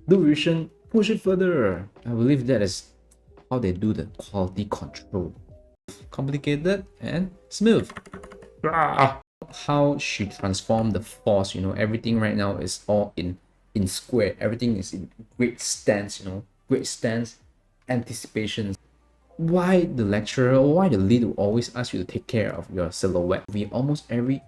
do revision, push it further. I believe that is how they do the quality control. Complicated and smooth. How she transformed the force, everything right now is all in square. Everything is in great stance, great stance, anticipation. Why the lecturer or why the lead will always ask you to take care of your silhouette? We almost every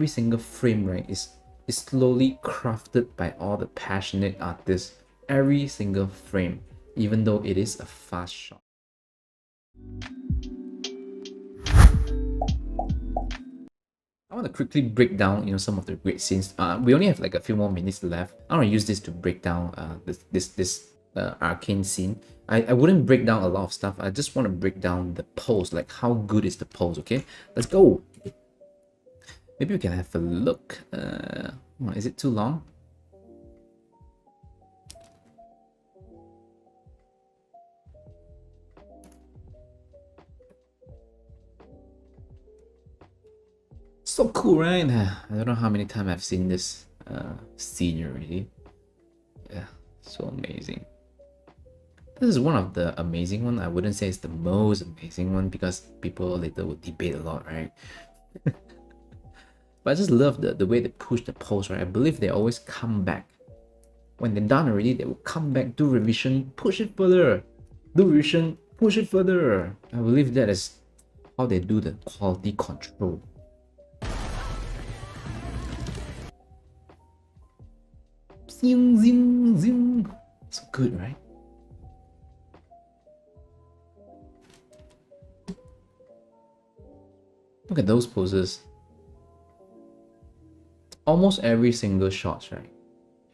single frame, right, is slowly crafted by all the passionate artists. Every single frame, even though it is a fast shot. I want to quickly break down, some of the great scenes. We only have like a few more minutes left. I want to use this to break down this arcane scene. I wouldn't break down a lot of stuff. I just want to break down the pose, like how good is the pose. Okay, let's go. Maybe we can have a look. Is it too long? So cool, right? I don't know how many times I've seen this scene already. Yeah, so amazing. This is one of the amazing one. I wouldn't say it's the most amazing one because people later will debate a lot, right? But I just love the way they push the pose, right? I believe they always come back. When they're done already, they will come back, do revision, push it further. Do revision, push it further. I believe that is how they do the quality control. Zing, zing, zing. So good, right? Look at those poses. Almost every single shot, right?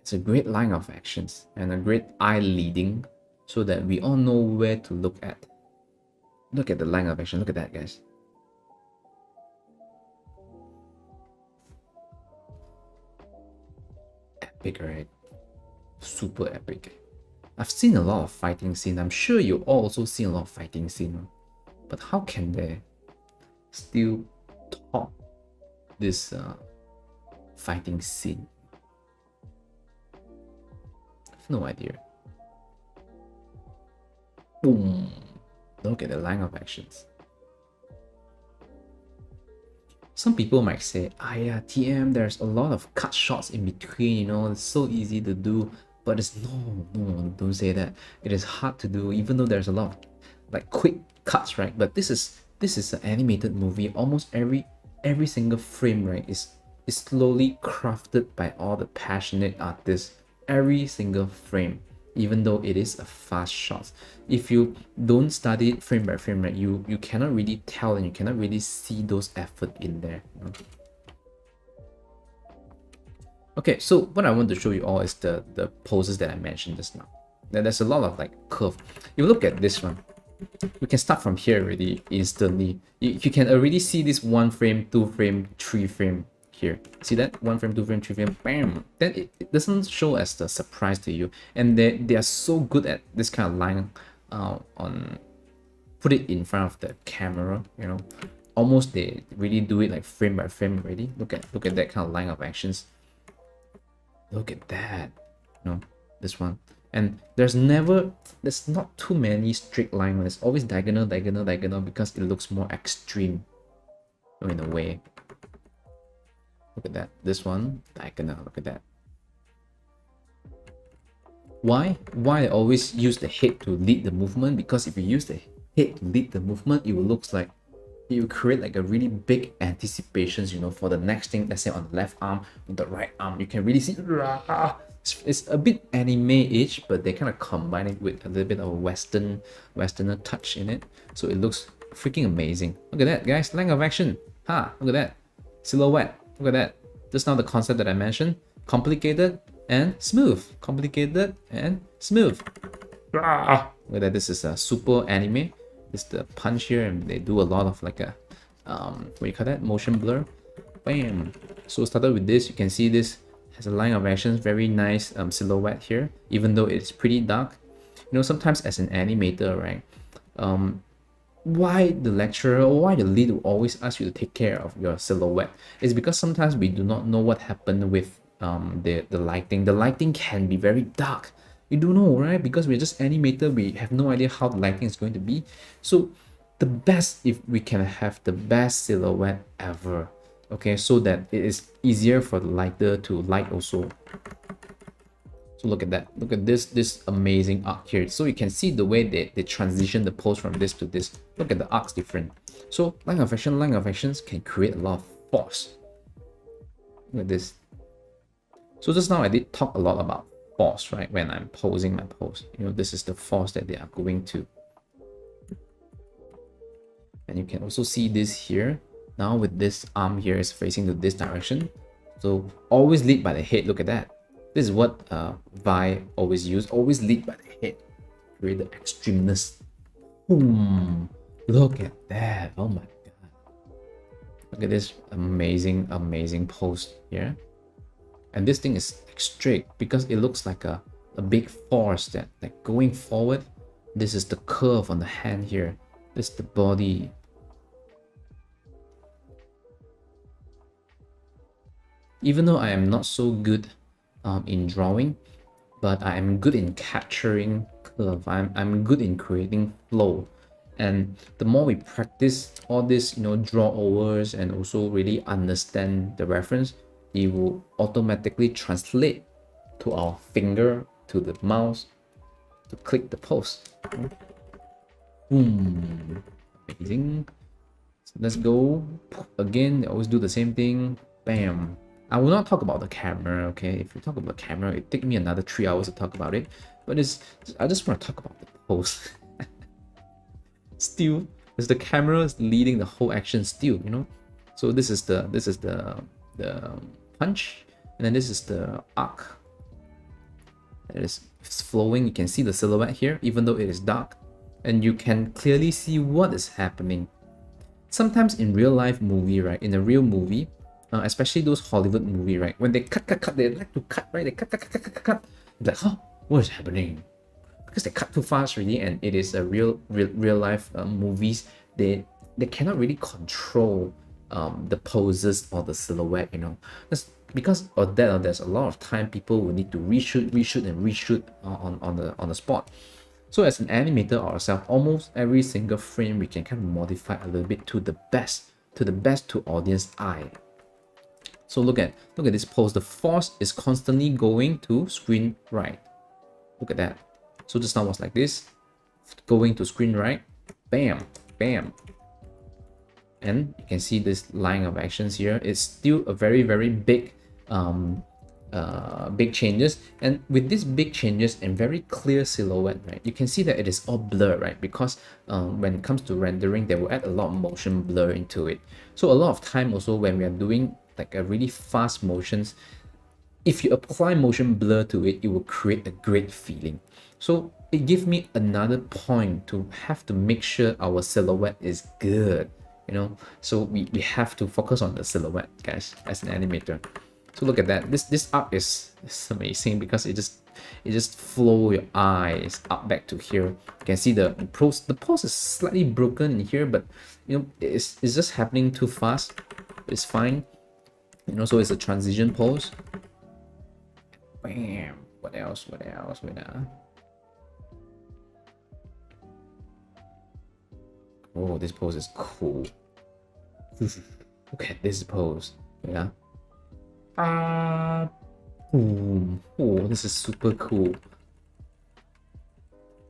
It's a great line of actions and a great eye leading so that we all know where to look at. Look at the line of action. Look at that, guys. Epic, right? Super epic. I've seen a lot of fighting scene. I'm sure you all also seen a lot of fighting scene. But how can they still top this fighting scene? I have no idea. Boom. Look at the line of actions. Some people might say, yeah, TM, there's a lot of cut shots in between, it's so easy to do. But it's no, don't say that. It is hard to do, even though there's a lot of like quick cuts, right? But this is an animated movie. Almost every single frame, right, is slowly crafted by all the passionate artists. Every single frame, even though it is a fast shot. If you don't study it frame by frame, right, you cannot really tell and you cannot really see those effort in there. Okay, so what I want to show you all is the poses that I mentioned just now. There's a lot of like curve. You look at this one. We can start from here already instantly. You can already see this 1 frame, 2 frame, 3 frame here. See that? 1 frame, 2 frame, 3 frame, bam! Then it doesn't show as the surprise to you. And they are so good at this kind of line put it in front of the camera, Almost they really do it like frame by frame already. Look at that kind of line of actions. Look at that, this one. And there's not too many straight lines. It's always diagonal because it looks more extreme in a way. Look at that. This one, diagonal. Look at that. Why I always use the head to lead the movement? Because if you use the head to lead the movement, it will look like it will create like a really big anticipations, for the next thing. Let's say on the left arm, on the right arm, you can really see. It's a bit anime-ish, but they kind of combine it with a little bit of a westerner touch in it, so it looks freaking amazing. Look at that, guys. Line of action. Look at that. Silhouette. Look at that. Just now the concept that I mentioned. Complicated and smooth. Complicated and smooth. Look at that. This is a super anime. It's the punch here, and they do a lot of like a what do you call that? Motion blur. Bam. So started with this. You can see this has a line of actions, very nice silhouette here, even though it's pretty dark. Sometimes as an animator, right, why the lecturer or why the lead will always ask you to take care of your silhouette is because sometimes we do not know what happened with the lighting. The lighting can be very dark. We don't know, right? Because we're just animator, we have no idea how the lighting is going to be. So the best, if we can have the best silhouette ever, okay, so that it is easier for the lighter to light also. So look at that, look at this amazing arc here. So you can see the way they transition the pose from this to this. Look at the arcs different. So line of actions can create a lot of force. Look at this. So just now I did talk a lot about force, right? When I'm posing my pose, you know, this is the force that they are going to. And you can also see this here. Now with this arm here is facing to this direction. So always lead by the head. Look at that. This is what Vi always use. Always lead by the head. Create the extremeness. Boom. Look at that. Oh my god. Look at this amazing, amazing pose here. And this thing is straight because it looks like a big force that like going forward. This is the curve on the hand here. This is the body. Even though I am not so good in drawing, but I am good in capturing curve. I'm good in creating flow. And the more we practice all this, you know, draw overs and also really understand the reference, it will automatically translate to our finger, to the mouse, to click the pose. Boom. Amazing. So let's go. Again, always do the same thing. Bam. I will not talk about the camera, okay? If you talk about the camera, it take me another 3 hours to talk about it. But I just want to talk about the pose. Still, as the camera is leading the whole action still, you know? So this is the punch, and then this is the arc. It is flowing. You can see the silhouette here, even though it is dark, and you can clearly see what is happening. Sometimes in real life movie, right? In a real movie, especially those Hollywood movie, right? When they cut, they like to cut, right? They cut. It's like, huh, what is happening? Because they cut too fast, really, and it is a real life movies. They cannot really control the poses or the silhouette, you know. That's because of that. There's a lot of time people will need to reshoot on the spot. So as an animator ourselves, almost every single frame we can kind of modify a little bit to the best to audience eye. So look at this pose. The force is constantly going to screen right. Look at that. So just now was like this, going to screen right, bam, bam. And you can see this line of actions here. It's still a very big big changes, and with these big changes and very clear silhouette, right, you can see that it is all blur, right? Because when it comes to rendering, they will add a lot of motion blur into it. So a lot of time also when we are doing like a really fast motions, if you apply motion blur to it, it will create a great feeling. So it gives me another point to have to make sure our silhouette is good, you know. So we have to focus on the silhouette, guys, as an animator. So look at that. This arc is amazing because it just flow your eyes up back to here. You can see the pose is slightly broken in here, but you know, it's just happening too fast. It's fine. You know, so it's a transition pose. Bam. What else? Oh, this pose is cool. Look at this pose. Yeah. Boom. Oh, this is super cool.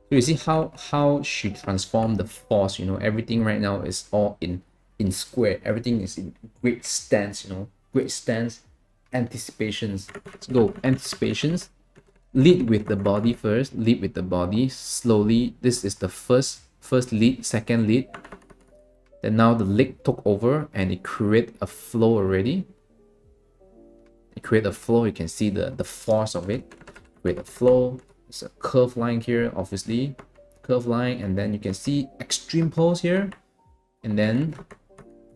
So you see how she transformed the force, you know, everything right now is all in square. Everything is in great stance, you know, great stance, anticipations. Let's go. Anticipations. Lead with the body first. Lead with the body. Slowly. This is the first lead, second lead. Then now the leg took over and it create a flow already. It create a flow. You can see the force of it. Create a flow. It's a curved line here, obviously. Curved line, and then you can see extreme pose here. And then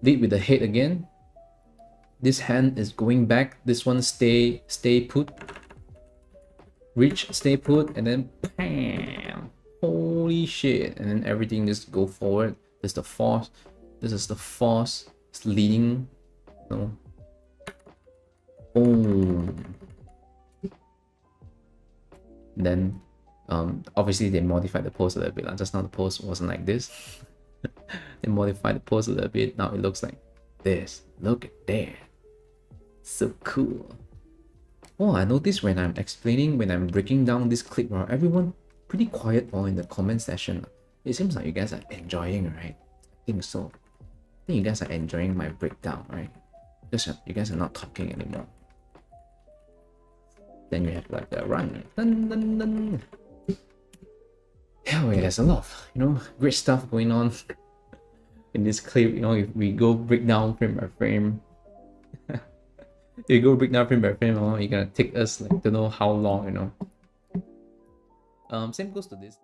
lead with the head again. This hand is going back. This one stay put. Reach, stay put, and then bam. Holy shit. And then everything just go forward. This is the force. This is the force. It's leading. You know. Boom. Then Obviously they modified the pose a little bit. Just now the pose wasn't like this. They modified the pose a little bit. Now it looks like this. Look at that. So cool. Oh, I noticed when I'm explaining, when I'm breaking down this clip, everyone pretty quiet in the comment section. It seems like you guys are enjoying, right? I think so. I think you guys are enjoying my breakdown, right? Just you guys are not talking anymore. Then you have like the run. Dun, dun, dun. Yeah, well, there's a lot of, great stuff going on in this clip. If we go break down frame by frame, if you go break down frame by frame, you're gonna take us like to know how long, Same goes to this.